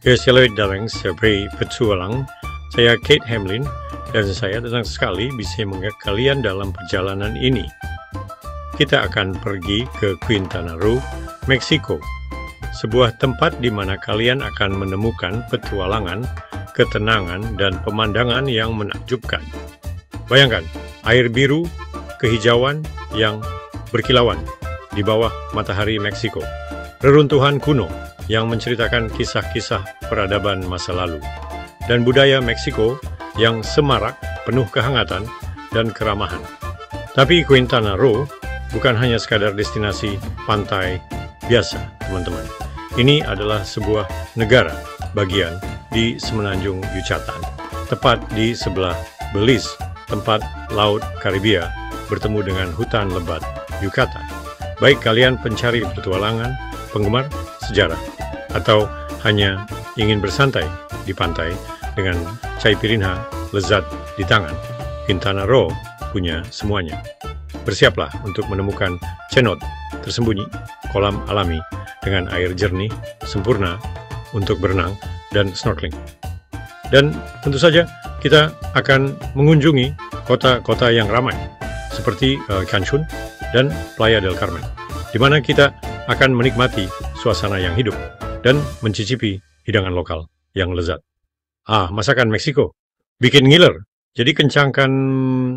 Selamat datang sebagai petualang. Saya Kate Hamlin dan saya senang sekali bisa mengajak kalian dalam perjalanan ini. Kita akan pergi ke Quintana Roo, Meksiko. Sebuah tempat di mana kalian akan menemukan petualangan, ketenangan, dan pemandangan yang menakjubkan. Bayangkan, air biru, kehijauan yang berkilauan di bawah matahari Meksiko. Reruntuhan kuno yang menceritakan kisah-kisah peradaban masa lalu. Dan budaya Meksiko yang semarak, penuh kehangatan, dan keramahan. Tapi Quintana Roo bukan hanya sekadar destinasi pantai biasa, teman-teman. Ini adalah sebuah negara bagian di semenanjung Yucatan, tepat di sebelah Belize, tempat Laut Karibia bertemu dengan hutan lebat Yucatan. Baik kalian pencari petualangan, penggemar sejarah, atau hanya ingin bersantai di pantai dengan chai pirinha lezat di tangan, Quintana Roo punya semuanya. Bersiaplah untuk menemukan cenot tersembunyi, kolam alami dengan air jernih, sempurna untuk berenang dan snorkeling. Dan tentu saja kita akan mengunjungi kota-kota yang ramai seperti Cancun dan Playa del Carmen, di mana kita akan menikmati suasana yang hidup dan mencicipi hidangan lokal yang lezat. Masakan Meksiko bikin ngiler. Jadi kencangkan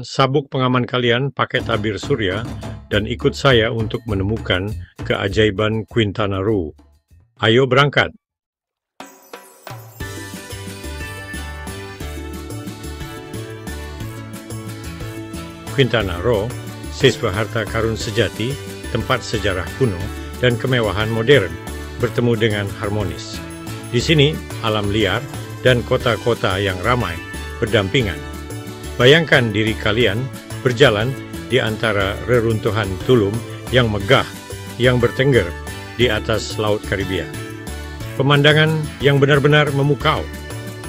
sabuk pengaman kalian, pakai tabir surya, dan ikut saya untuk menemukan keajaiban Quintana Roo. Ayo berangkat! Quintana Roo, siswa harta karun sejati, tempat sejarah kuno, dan kemewahan modern bertemu dengan harmonis. Di sini, alam liar dan kota-kota yang ramai berdampingan. Bayangkan diri kalian berjalan di antara reruntuhan tulum yang megah yang bertengger di atas Laut Karibia. Pemandangan yang benar-benar memukau,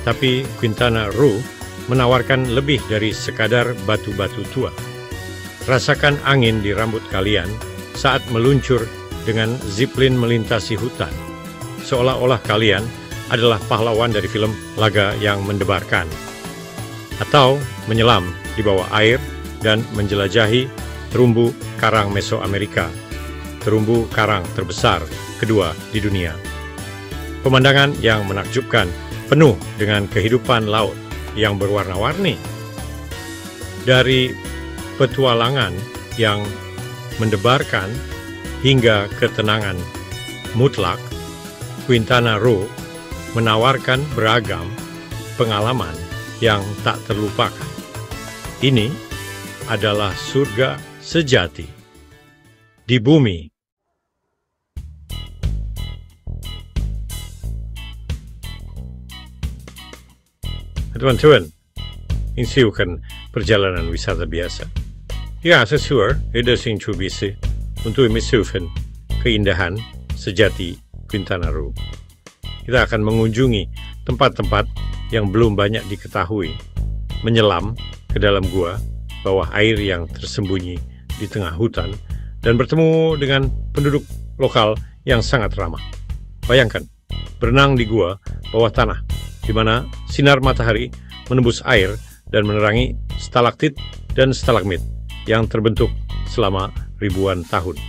tapi Quintana Roo menawarkan lebih dari sekadar batu-batu tua. Rasakan angin di rambut kalian saat meluncur dengan zipline melintasi hutan, seolah-olah kalian adalah pahlawan dari film laga yang mendebarkan. Atau menyelam di bawah air dan menjelajahi terumbu karang Mesoamerika, terumbu karang terbesar kedua di dunia. Pemandangan yang menakjubkan, penuh dengan kehidupan laut yang berwarna-warni. Dari petualangan yang mendebarkan hingga ketenangan mutlak, Quintana Roo menawarkan beragam pengalaman yang tak terlupakan. Ini adalah surga sejati di bumi. Teman-teman, ini bukan perjalanan wisata biasa. Ya, sesuai, itu singcu bisa untuk menyusun keindahan sejati Quintana Roo. Kita akan mengunjungi tempat-tempat yang belum banyak diketahui, menyelam ke dalam gua, bawah air yang tersembunyi di tengah hutan, dan bertemu dengan penduduk lokal yang sangat ramah. Bayangkan, berenang di gua bawah tanah, di mana sinar matahari menembus air dan menerangi stalaktit dan stalagmit yang terbentuk selama ribuan tahun.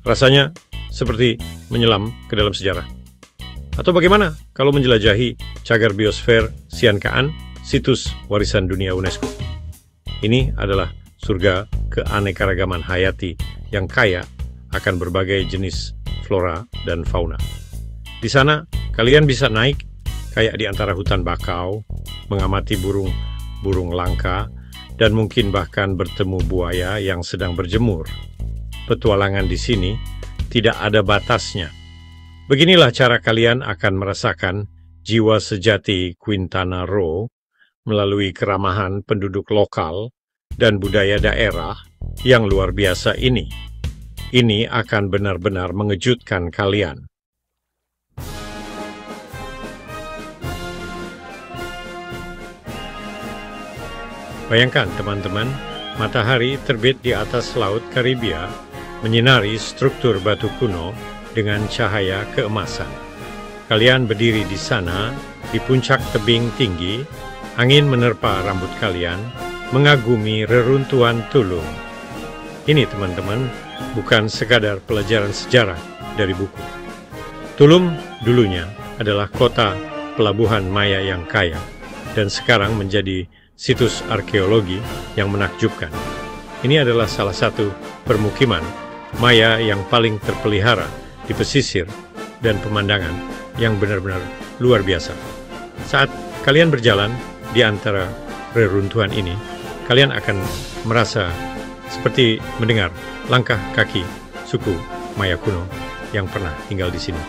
Rasanya seperti menyelam ke dalam sejarah. Atau bagaimana kalau menjelajahi cagar biosfer Sian Kaan, situs warisan dunia UNESCO? Ini adalah surga keanekaragaman hayati yang kaya akan berbagai jenis flora dan fauna. Di sana, kalian bisa naik kayak di antara hutan bakau, mengamati burung langka, dan mungkin bahkan bertemu buaya yang sedang berjemur. Petualangan di sini tidak ada batasnya. Beginilah cara kalian akan merasakan jiwa sejati Quintana Roo melalui keramahan penduduk lokal dan budaya daerah yang luar biasa ini. Ini akan benar-benar mengejutkan kalian. Bayangkan teman-teman, matahari terbit di atas Laut Karibia menyinari struktur batu kuno dengan cahaya keemasan. kalian berdiri di sana, di puncak tebing tinggi, angin menerpa rambut kalian, mengagumi reruntuhan Tulum. Ini teman-teman, bukan sekadar pelajaran sejarah dari buku. Tulum dulunya adalah kota pelabuhan Maya yang kaya, dan sekarang menjadi situs arkeologi yang menakjubkan. Ini adalah salah satu permukiman Maya yang paling terpelihara di pesisir dan pemandangan yang benar-benar luar biasa. Saat kalian berjalan di antara reruntuhan ini, kalian akan merasa seperti mendengar langkah kaki suku Maya kuno yang pernah tinggal di sini.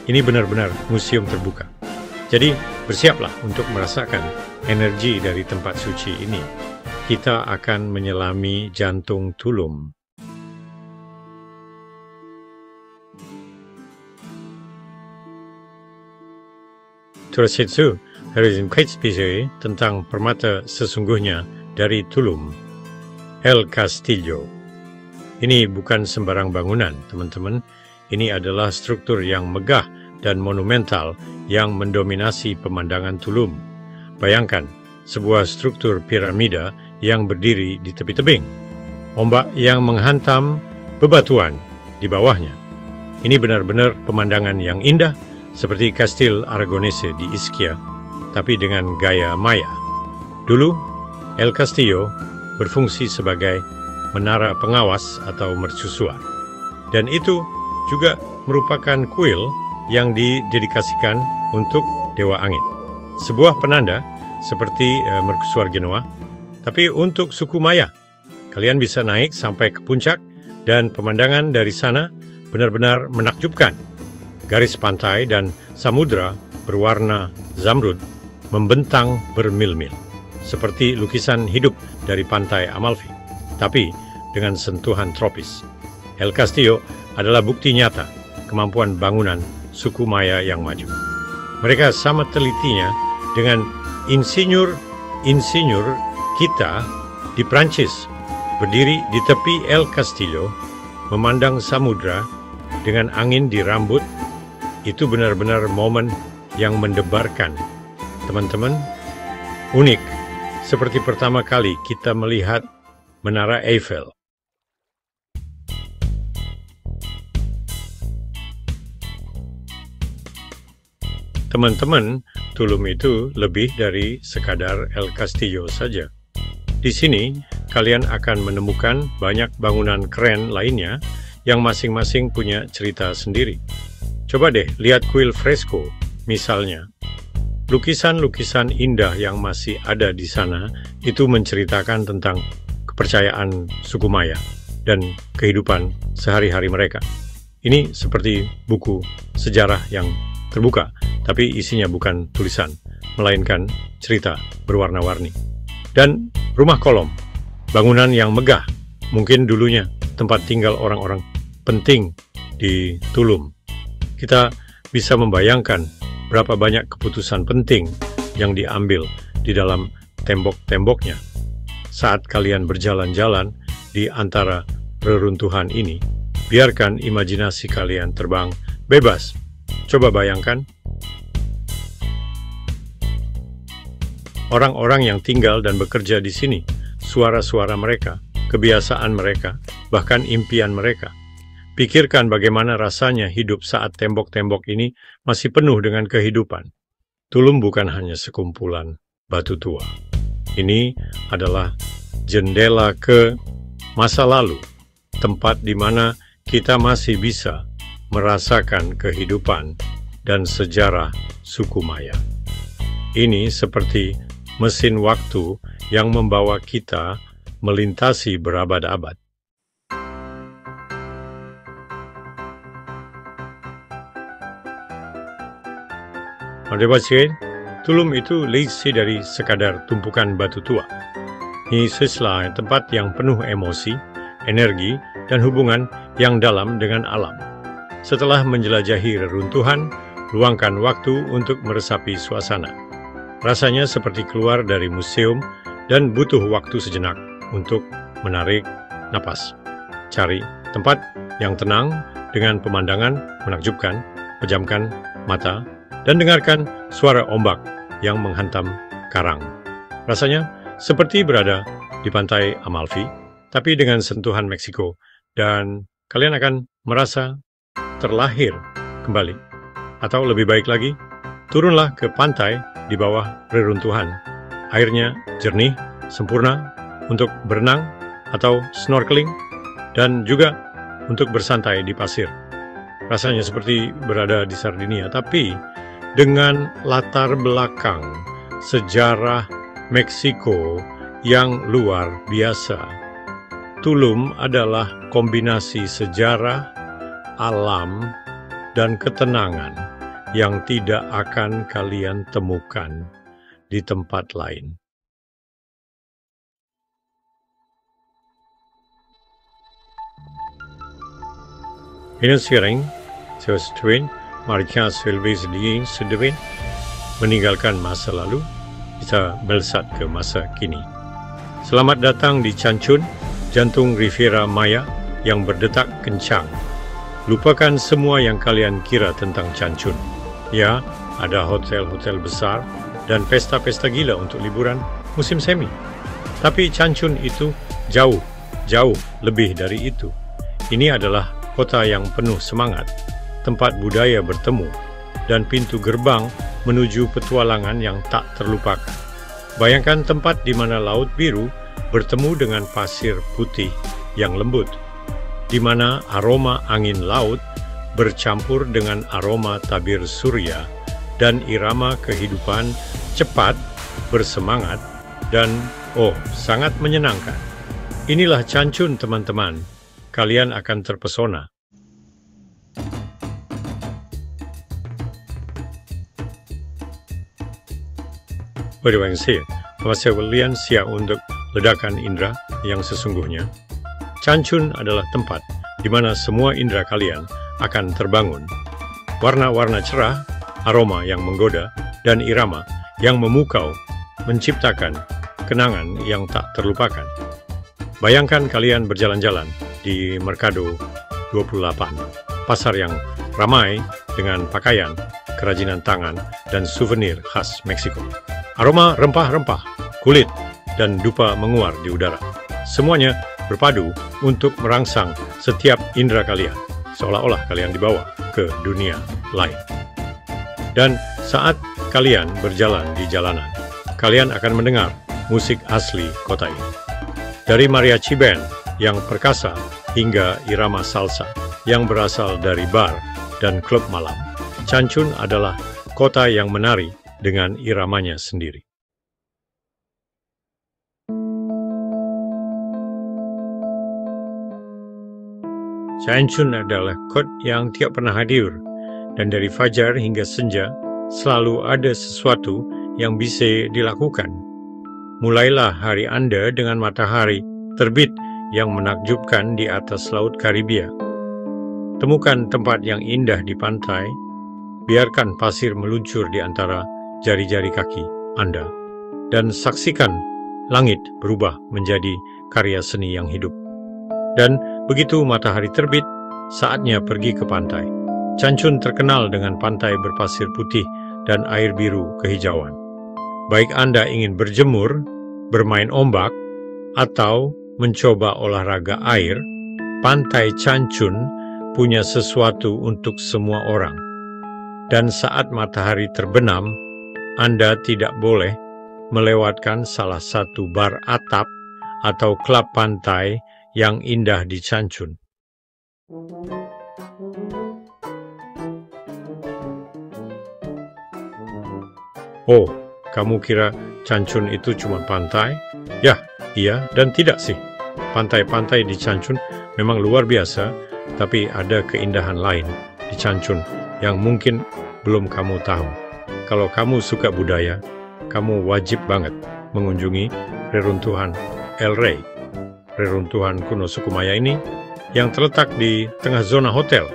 Ini benar-benar museum terbuka. Jadi, bersiaplah untuk merasakan energi dari tempat suci ini. Kita akan menyelami jantung Tulum. Terus hari ini spesial tentang permata sesungguhnya dari Tulum, El Castillo. Ini bukan sembarang bangunan, teman-teman. Ini adalah struktur yang megah dan monumental yang mendominasi pemandangan Tulum. Bayangkan, sebuah struktur piramida yang berdiri di tepi tebing. Ombak yang menghantam bebatuan di bawahnya. Ini benar-benar pemandangan yang indah, seperti Kastil Aragonese di Ischia, tapi dengan gaya Maya. Dulu, El Castillo berfungsi sebagai menara pengawas atau mercusuar. Dan itu juga merupakan kuil yang didedikasikan untuk Dewa Angin. Sebuah penanda seperti mercusuar Genoa, tapi untuk suku Maya. Kalian bisa naik sampai ke puncak dan pemandangan dari sana benar-benar menakjubkan. Garis pantai dan samudra berwarna zamrud membentang bermil-mil, seperti lukisan hidup dari pantai Amalfi, tapi dengan sentuhan tropis. El Castillo adalah bukti nyata kemampuan bangunan suku Maya yang maju. Mereka sama telitinya dengan insinyur kita di Prancis, berdiri di tepi El Castillo, memandang samudra dengan angin di rambut. Itu benar-benar momen yang mendebarkan. Teman-teman, unik, seperti pertama kali kita melihat Menara Eiffel. Teman-teman, Tulum itu lebih dari sekadar El Castillo saja. Di sini, kalian akan menemukan banyak bangunan keren lainnya yang masing-masing punya cerita sendiri. Coba deh lihat kuil fresko, misalnya. Lukisan-lukisan indah yang masih ada di sana itu menceritakan tentang kepercayaan suku Maya dan kehidupan sehari-hari mereka. Ini seperti buku sejarah yang terbuka, tapi isinya bukan tulisan, melainkan cerita berwarna-warni. Dan rumah kolom, bangunan yang megah, mungkin dulunya tempat tinggal orang-orang penting di Tulum. Kita bisa membayangkan berapa banyak keputusan penting yang diambil di dalam tembok-temboknya. Saat kalian berjalan-jalan di antara reruntuhan ini, biarkan imajinasi kalian terbang bebas. Coba bayangkan, orang-orang yang tinggal dan bekerja di sini, suara-suara mereka, kebiasaan mereka, bahkan impian mereka. Pikirkan bagaimana rasanya hidup saat tembok-tembok ini masih penuh dengan kehidupan. Tulum bukan hanya sekumpulan batu tua. Ini adalah jendela ke masa lalu, tempat di mana kita masih bisa merasakan kehidupan dan sejarah suku Maya. Ini seperti mesin waktu yang membawa kita melintasi berabad-abad. Tulum itu lebih dari sekadar tumpukan batu tua. Ini sesuatu tempat yang penuh emosi, energi, dan hubungan yang dalam dengan alam. Setelah menjelajahi reruntuhan, luangkan waktu untuk meresapi suasana. Rasanya seperti keluar dari museum dan butuh waktu sejenak untuk menarik napas. Cari tempat yang tenang dengan pemandangan menakjubkan, pejamkan mata, dan dengarkan suara ombak yang menghantam karang. Rasanya seperti berada di pantai Amalfi, tapi dengan sentuhan Meksiko, dan kalian akan merasa terlahir kembali. Atau lebih baik lagi, turunlah ke pantai di bawah reruntuhan. Airnya jernih, sempurna untuk berenang atau snorkeling, dan juga untuk bersantai di pasir. Rasanya seperti berada di Sardinia, tapi dengan latar belakang sejarah Meksiko yang luar biasa. Tulum adalah kombinasi sejarah, alam, dan ketenangan yang tidak akan kalian temukan di tempat lain. Ini sekarang, sesuatu mereka selesai sedikit meninggalkan masa lalu, kita melesat ke masa kini. Selamat datang di Cancun, jantung Riviera Maya yang berdetak kencang. Lupakan semua yang kalian kira tentang Cancun. Ya, ada hotel-hotel besar dan pesta-pesta gila untuk liburan musim semi. Tapi Cancun itu jauh lebih dari itu. Ini adalah kota yang penuh semangat, tempat budaya bertemu, dan pintu gerbang menuju petualangan yang tak terlupakan. Bayangkan tempat di mana laut biru bertemu dengan pasir putih yang lembut, di mana aroma angin laut bercampur dengan aroma tabir surya dan irama kehidupan cepat, bersemangat, dan sangat menyenangkan. Inilah Cancun, teman-teman. Kalian akan terpesona. Terima kasih. Masa kalian siap untuk ledakan indera yang sesungguhnya. Cancun adalah tempat di mana semua indera kalian akan terbangun. Warna-warna cerah, aroma yang menggoda, dan irama yang memukau menciptakan kenangan yang tak terlupakan. Bayangkan kalian berjalan-jalan di Mercado 28, pasar yang ramai dengan pakaian, kerajinan tangan, dan souvenir khas Meksiko. Aroma rempah-rempah, kulit, dan dupa menguar di udara. Semuanya berpadu untuk merangsang setiap indera kalian, seolah-olah kalian dibawa ke dunia lain. Dan saat kalian berjalan di jalanan, kalian akan mendengar musik asli kota ini. Dari mariachi band yang perkasa hingga irama salsa yang berasal dari bar dan klub malam, Cancun adalah kota yang menari dengan iramanya sendiri. Cancun adalah kota yang tidak pernah hadir, dan dari fajar hingga senja selalu ada sesuatu yang bisa dilakukan. Mulailah hari Anda dengan matahari terbit yang menakjubkan di atas Laut Karibia. Temukan tempat yang indah di pantai, biarkan pasir meluncur di antara jari-jari kaki Anda, dan saksikan langit berubah menjadi karya seni yang hidup. Dan begitu matahari terbit, saatnya pergi ke pantai. Cancun terkenal dengan pantai berpasir putih dan air biru kehijauan. Baik Anda ingin berjemur, bermain ombak, atau mencoba olahraga air, pantai Cancun punya sesuatu untuk semua orang. Dan saat matahari terbenam, Anda tidak boleh melewatkan salah satu bar atap atau klub pantai yang indah di Cancun. Oh, kamu kira Cancun itu cuma pantai? Ya, iya dan tidak sih. Pantai-pantai di Cancun memang luar biasa, tapi ada keindahan lain di Cancun yang mungkin belum kamu tahu. Kalau kamu suka budaya, kamu wajib banget mengunjungi reruntuhan El Rey. Reruntuhan kuno suku Maya ini yang terletak di tengah zona hotel,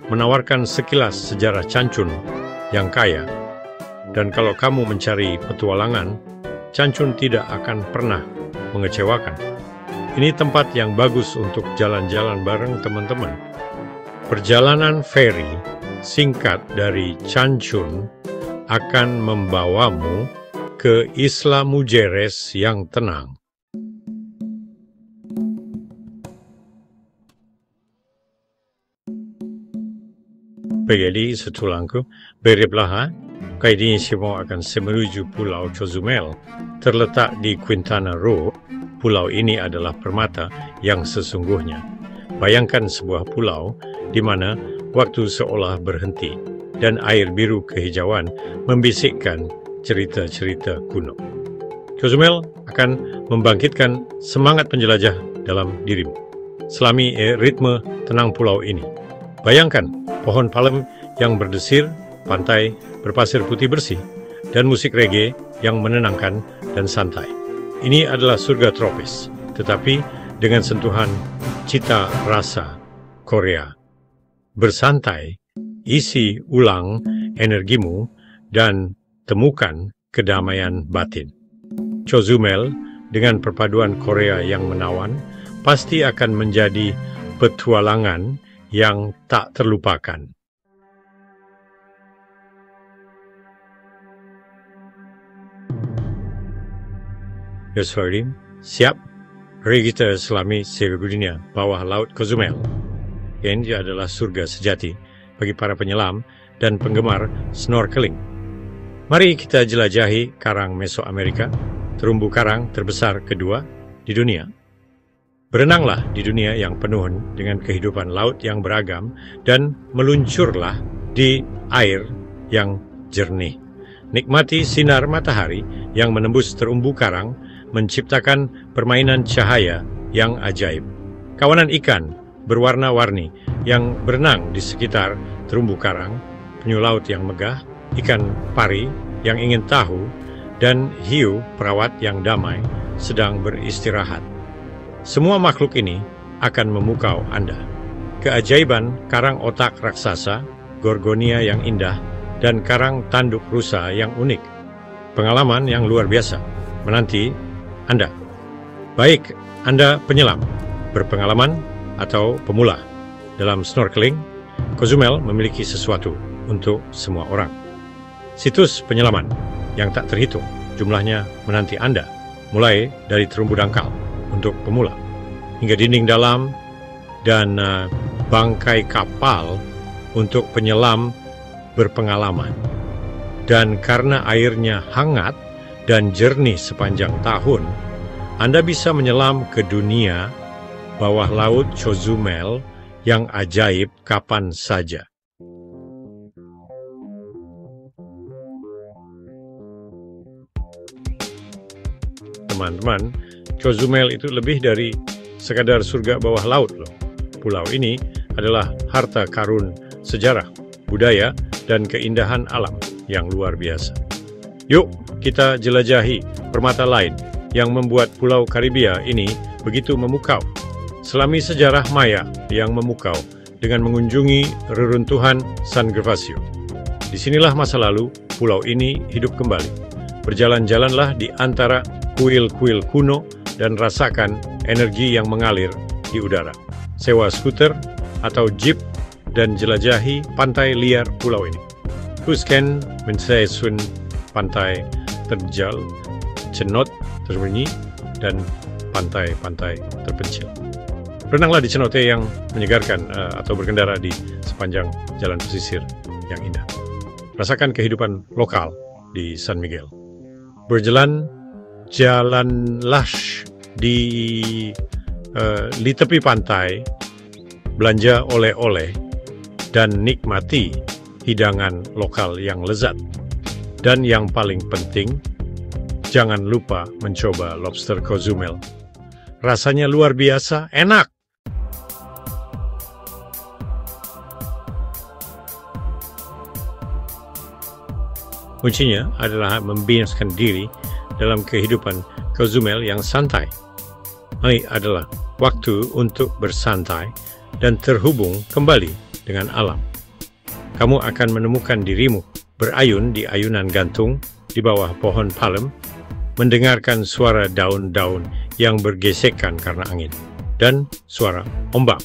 menawarkan sekilas sejarah Cancun yang kaya. Dan kalau kamu mencari petualangan, Cancun tidak akan pernah mengecewakan. Ini tempat yang bagus untuk jalan-jalan bareng teman-teman. Perjalanan feri singkat dari Cancun akan membawamu ke Isla Mujeres yang tenang. Jadi, setulangku, beriblah, kini semua akan menuju Pulau Cozumel. Terletak di Quintana Roo, pulau ini adalah permata yang sesungguhnya. Bayangkan sebuah pulau di mana waktu seolah berhenti dan air biru kehijauan membisikkan cerita-cerita kuno. Cozumel akan membangkitkan semangat penjelajah dalam dirimu selami ritme tenang pulau ini. Bayangkan pohon palem yang berdesir, pantai berpasir putih bersih, dan musik reggae yang menenangkan dan santai. Ini adalah surga tropis, tetapi dengan sentuhan cita rasa Korea. Bersantai, isi ulang energimu, dan temukan kedamaian batin. Cozumel dengan perpaduan Korea yang menawan pasti akan menjadi petualangan yang tak terlupakan. Yoswarim, siap? Mari kita selami seluruh dunia bawah laut Cozumel. Ini adalah surga sejati bagi para penyelam dan penggemar snorkeling. Mari kita jelajahi karang Mesoamerika, terumbu karang terbesar kedua di dunia. Berenanglah di dunia yang penuh dengan kehidupan laut yang beragam dan meluncurlah di air yang jernih. Nikmati sinar matahari yang menembus terumbu karang, menciptakan permainan cahaya yang ajaib. Kawanan ikan berwarna-warni yang berenang di sekitar terumbu karang, penyu laut yang megah, ikan pari yang ingin tahu, dan hiu perawat yang damai sedang beristirahat. Semua makhluk ini akan memukau Anda. Keajaiban karang otak raksasa, gorgonia yang indah, dan karang tanduk rusa yang unik. Pengalaman yang luar biasa menanti Anda. Baik Anda penyelam, berpengalaman, atau pemula dalam snorkeling, Cozumel memiliki sesuatu untuk semua orang. Situs penyelaman yang tak terhitung jumlahnya menanti Anda, mulai dari terumbu dangkal untuk pemula, hingga dinding dalam dan bangkai kapal untuk penyelam berpengalaman. Dan karena airnya hangat dan jernih sepanjang tahun, Anda bisa menyelam ke dunia bawah laut Cozumel yang ajaib kapan saja. Teman-teman, Cozumel itu lebih dari sekadar surga bawah laut loh. Pulau ini adalah harta karun sejarah, budaya, dan keindahan alam yang luar biasa. Yuk, kita jelajahi permata lain yang membuat Pulau Karibia ini begitu memukau. Selami sejarah Maya yang memukau dengan mengunjungi reruntuhan San Gervasio. Disinilah masa lalu pulau ini hidup kembali. Berjalan-jalanlah di antara kuil-kuil kuno dan rasakan energi yang mengalir di udara. Sewa skuter atau jeep dan jelajahi pantai liar pulau ini. Husken mensesun pantai terjal, cenot tersembunyi, dan pantai-pantai terpencil. Renanglah di cenote yang menyegarkan atau berkendara di sepanjang jalan pesisir yang indah. Rasakan kehidupan lokal di San Miguel. Jalanlah di tepi pantai, belanja oleh-oleh, dan nikmati hidangan lokal yang lezat. Dan yang paling penting, jangan lupa mencoba lobster Cozumel. Rasanya luar biasa, enak. Kuncinya adalah membinaskan diri dalam kehidupan Cozumel yang santai. Ini adalah waktu untuk bersantai dan terhubung kembali dengan alam. Kamu akan menemukan dirimu berayun di ayunan gantung di bawah pohon palem, mendengarkan suara daun-daun yang bergesekan karena angin, dan suara ombak.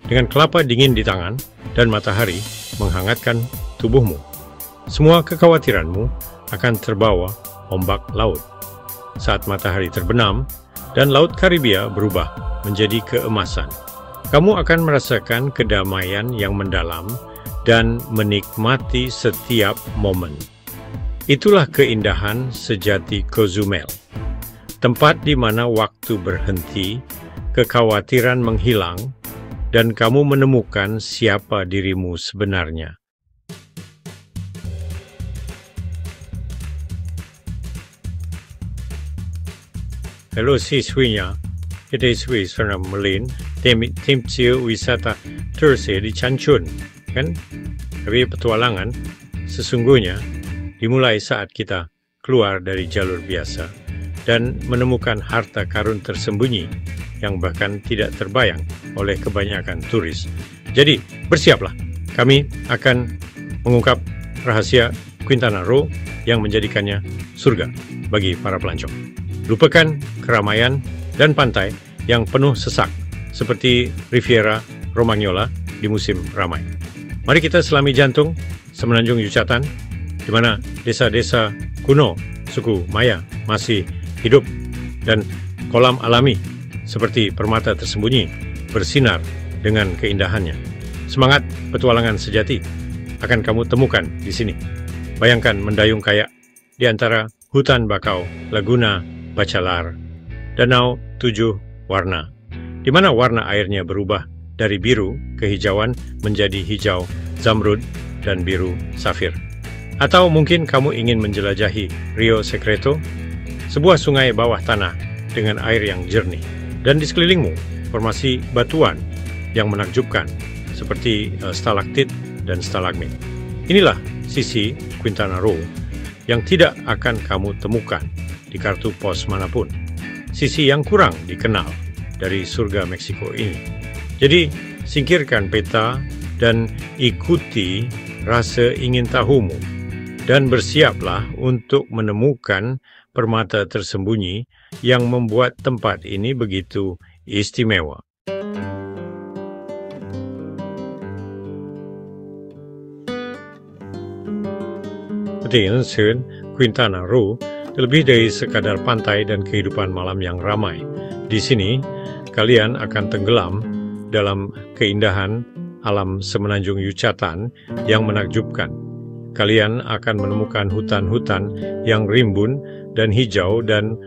Dengan kelapa dingin di tangan dan matahari menghangatkan tubuhmu, Semua kekhawatiranmu akan terbawa ombak laut. Saat matahari terbenam dan Laut Karibia berubah menjadi keemasan, kamu akan merasakan kedamaian yang mendalam dan menikmati setiap momen. Itulah keindahan sejati Cozumel, tempat di mana waktu berhenti, kekhawatiran menghilang, dan kamu menemukan siapa dirimu sebenarnya. Halo siswinya, kita siswi Sarana Merlin, tim wisata Tursi di Cancun, kan? Tapi petualangan sesungguhnya dimulai saat kita keluar dari jalur biasa dan menemukan harta karun tersembunyi yang bahkan tidak terbayang oleh kebanyakan turis. Jadi, bersiaplah. Kami akan mengungkap rahasia Quintana Roo yang menjadikannya surga bagi para pelancong. Lupakan keramaian dan pantai yang penuh sesak seperti Riviera Romagnola di musim ramai. Mari kita selami jantung Semenanjung Yucatan, di mana desa-desa kuno suku Maya masih hidup dan kolam alami seperti permata tersembunyi bersinar dengan keindahannya. Semangat petualangan sejati akan kamu temukan di sini. Bayangkan mendayung kayak di antara hutan bakau, Laguna Bacalar, danau 7 warna, di mana warna airnya berubah dari biru kehijauan menjadi hijau zamrud dan biru safir. Atau mungkin kamu ingin menjelajahi Rio Secreto, sebuah sungai bawah tanah dengan air yang jernih, dan di sekelilingmu formasi batuan yang menakjubkan seperti stalaktit dan stalagmit. Inilah sisi Quintana Roo yang tidak akan kamu temukan di kartu pos manapun. Sisi yang kurang dikenal dari surga Meksiko ini. Jadi, singkirkan peta dan ikuti rasa ingin tahumu. Dan bersiaplah untuk menemukan permata tersembunyi yang membuat tempat ini begitu istimewa. Quintana Roo lebih dari sekadar pantai dan kehidupan malam yang ramai. Di sini, kalian akan tenggelam dalam keindahan alam Semenanjung Yucatan yang menakjubkan. Kalian akan menemukan hutan-hutan yang rimbun dan hijau dan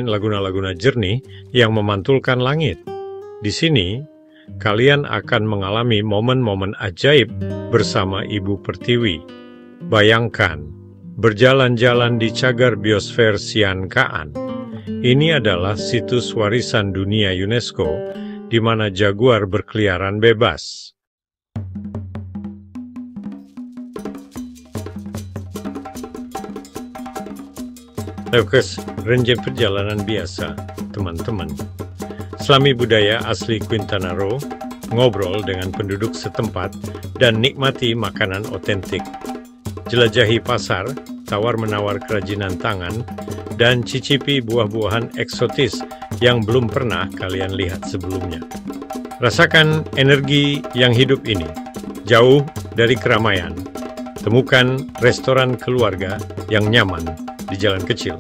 laguna-laguna jernih yang memantulkan langit. Di sini, kalian akan mengalami momen-momen ajaib bersama Ibu Pertiwi. Bayangkan, berjalan-jalan di cagar biosfer Sian Kaan. Ini adalah situs warisan dunia UNESCO di mana jaguar berkeliaran bebas. Fokus renjang perjalanan biasa, teman-teman. Selami budaya asli Quintana Roo, ngobrol dengan penduduk setempat, dan nikmati makanan otentik. Jelajahi pasar, tawar-menawar kerajinan tangan, dan cicipi buah-buahan eksotis yang belum pernah kalian lihat sebelumnya. Rasakan energi yang hidup ini, jauh dari keramaian. Temukan restoran keluarga yang nyaman di jalan kecil.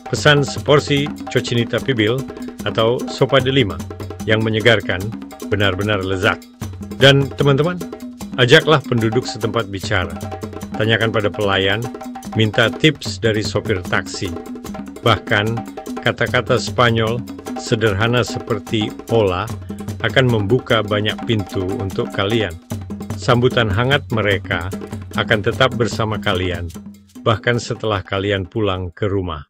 Pesan seporsi cocinita pibil atau sopa de lima yang menyegarkan, benar-benar lezat. Dan teman-teman, ajaklah penduduk setempat bicara. Tanyakan pada pelayan, minta tips dari sopir taksi. Bahkan, kata-kata Spanyol sederhana seperti hola akan membuka banyak pintu untuk kalian. Sambutan hangat mereka akan tetap bersama kalian, bahkan setelah kalian pulang ke rumah.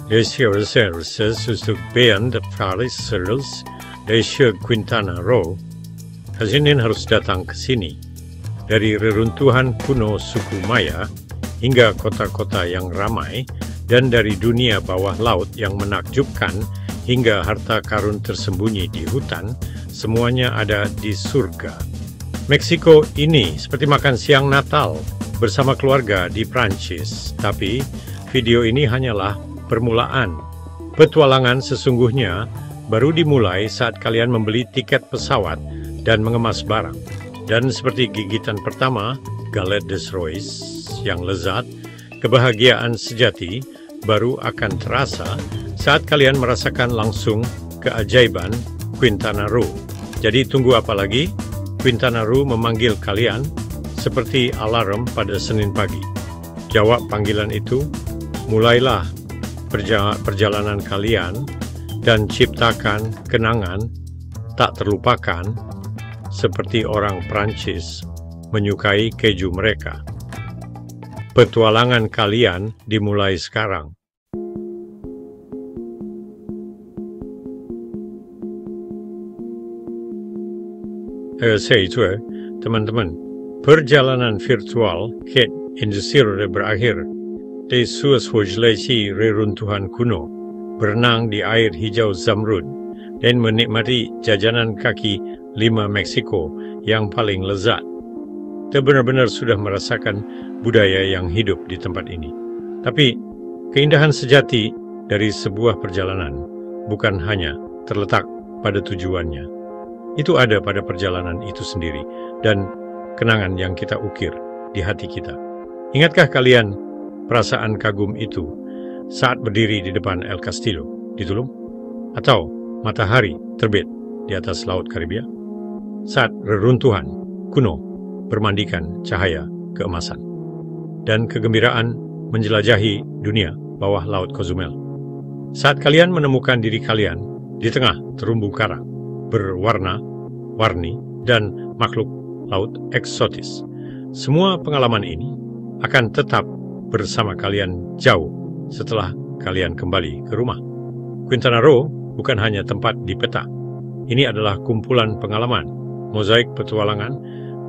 Untuk band Paris Searles dari Quintana Roo, kalian harus datang ke sini. Dari reruntuhan kuno suku Maya hingga kota-kota yang ramai, dan dari dunia bawah laut yang menakjubkan hingga harta karun tersembunyi di hutan, semuanya ada di surga. Meksiko ini seperti makan siang Natal bersama keluarga di Prancis, tapi video ini hanyalah permulaan. Petualangan sesungguhnya baru dimulai saat kalian membeli tiket pesawat dan mengemas barang. Dan seperti gigitan pertama, galette des rois yang lezat, kebahagiaan sejati baru akan terasa saat kalian merasakan langsung keajaiban Quintana Roo. Jadi tunggu apa lagi? Quintana Roo memanggil kalian seperti alarm pada Senin pagi. Jawab panggilan itu, mulailah perjalanan kalian dan ciptakan kenangan tak terlupakan seperti orang Prancis menyukai keju mereka. Petualangan kalian dimulai sekarang. Teman-teman, perjalanan virtual Kate Indusir berakhir. Di suas-wajleci reruntuhan kuno, berenang di air hijau Zamrud, dan menikmati jajanan kaki 5 Meksiko yang paling lezat. Kita benar-benar sudah merasakan budaya yang hidup di tempat ini. Tapi, keindahan sejati dari sebuah perjalanan bukan hanya terletak pada tujuannya. Itu ada pada perjalanan itu sendiri dan kenangan yang kita ukir di hati kita. Ingatkah kalian perasaan kagum itu saat berdiri di depan El Castillo di Tulum? Atau matahari terbit di atas Laut Karibia? Saat reruntuhan kuno bermandikan cahaya keemasan. Dan kegembiraan menjelajahi dunia bawah Laut Cozumel. Saat kalian menemukan diri kalian di tengah terumbu karang, berwarna-warni dan makhluk laut eksotis. Semua pengalaman ini akan tetap bersama kalian jauh setelah kalian kembali ke rumah. Quintana Roo bukan hanya tempat di peta. Ini adalah kumpulan pengalaman, mozaik petualangan,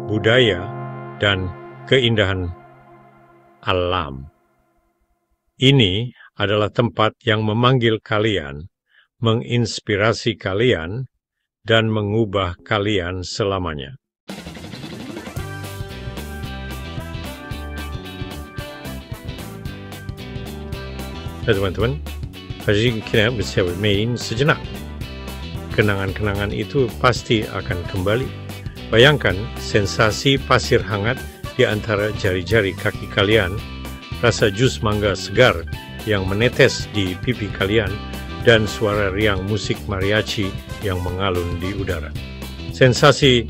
budaya, dan keindahan alam. Ini adalah tempat yang memanggil kalian, menginspirasi kalian, dan mengubah kalian selamanya. Teman-teman, hari kita bisa bermain sejenak. Kenangan-kenangan itu pasti akan kembali. Bayangkan sensasi pasir hangat di antara jari-jari kaki kalian, rasa jus mangga segar yang menetes di pipi kalian, dan suara riang musik mariachi yang mengalun di udara. Sensasi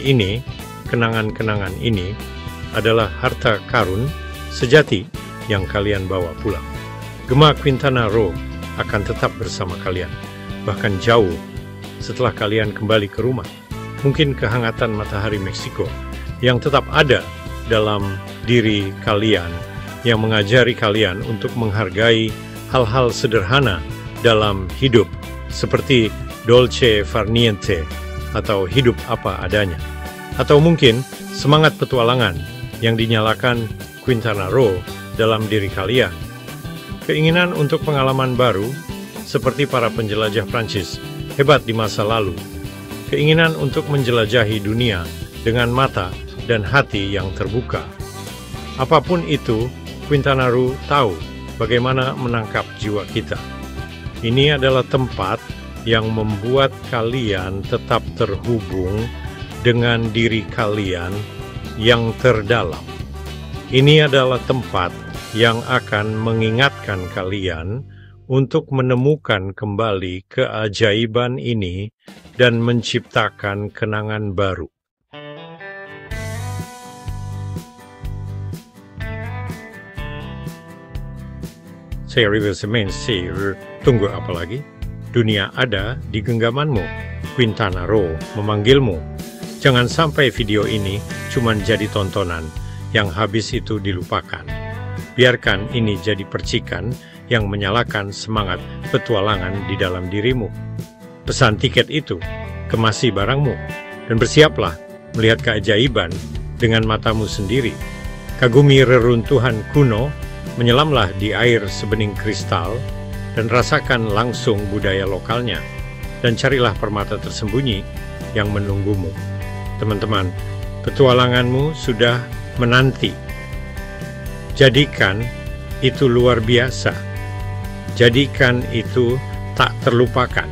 ini, kenangan-kenangan ini adalah harta karun sejati yang kalian bawa pulang. Gema Quintana Roo akan tetap bersama kalian, bahkan jauh setelah kalian kembali ke rumah. Mungkin kehangatan matahari Meksiko yang tetap ada dalam diri kalian, yang mengajari kalian untuk menghargai hal-hal sederhana dalam hidup, seperti dolce far niente, atau hidup apa adanya. Atau mungkin semangat petualangan yang dinyalakan Quintana Roo dalam diri kalian. Keinginan untuk pengalaman baru, seperti para penjelajah Prancis hebat di masa lalu. Keinginan untuk menjelajahi dunia dengan mata dan hati yang terbuka. Apapun itu, Quintana Roo tahu bagaimana menangkap jiwa kita. Ini adalah tempat yang membuat kalian tetap terhubung dengan diri kalian yang terdalam. Ini adalah tempat yang akan mengingatkan kalian untuk menemukan kembali keajaiban ini dan menciptakan kenangan baru. Saya River Semen, tunggu apa lagi? Dunia ada di genggamanmu. Quintana Roo memanggilmu. Jangan sampai video ini cuma jadi tontonan yang habis itu dilupakan. Biarkan ini jadi percikan yang menyalakan semangat petualangan di dalam dirimu. Pesan tiket itu, kemasi barangmu, dan bersiaplah melihat keajaiban dengan matamu sendiri. Kagumi reruntuhan kuno, menyelamlah di air sebening kristal, dan rasakan langsung budaya lokalnya, dan carilah permata tersembunyi yang menunggumu. Teman-teman, petualanganmu sudah menanti. Jadikan itu luar biasa. Jadikan itu tak terlupakan.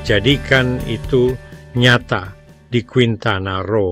Jadikan itu nyata di Quintana Roo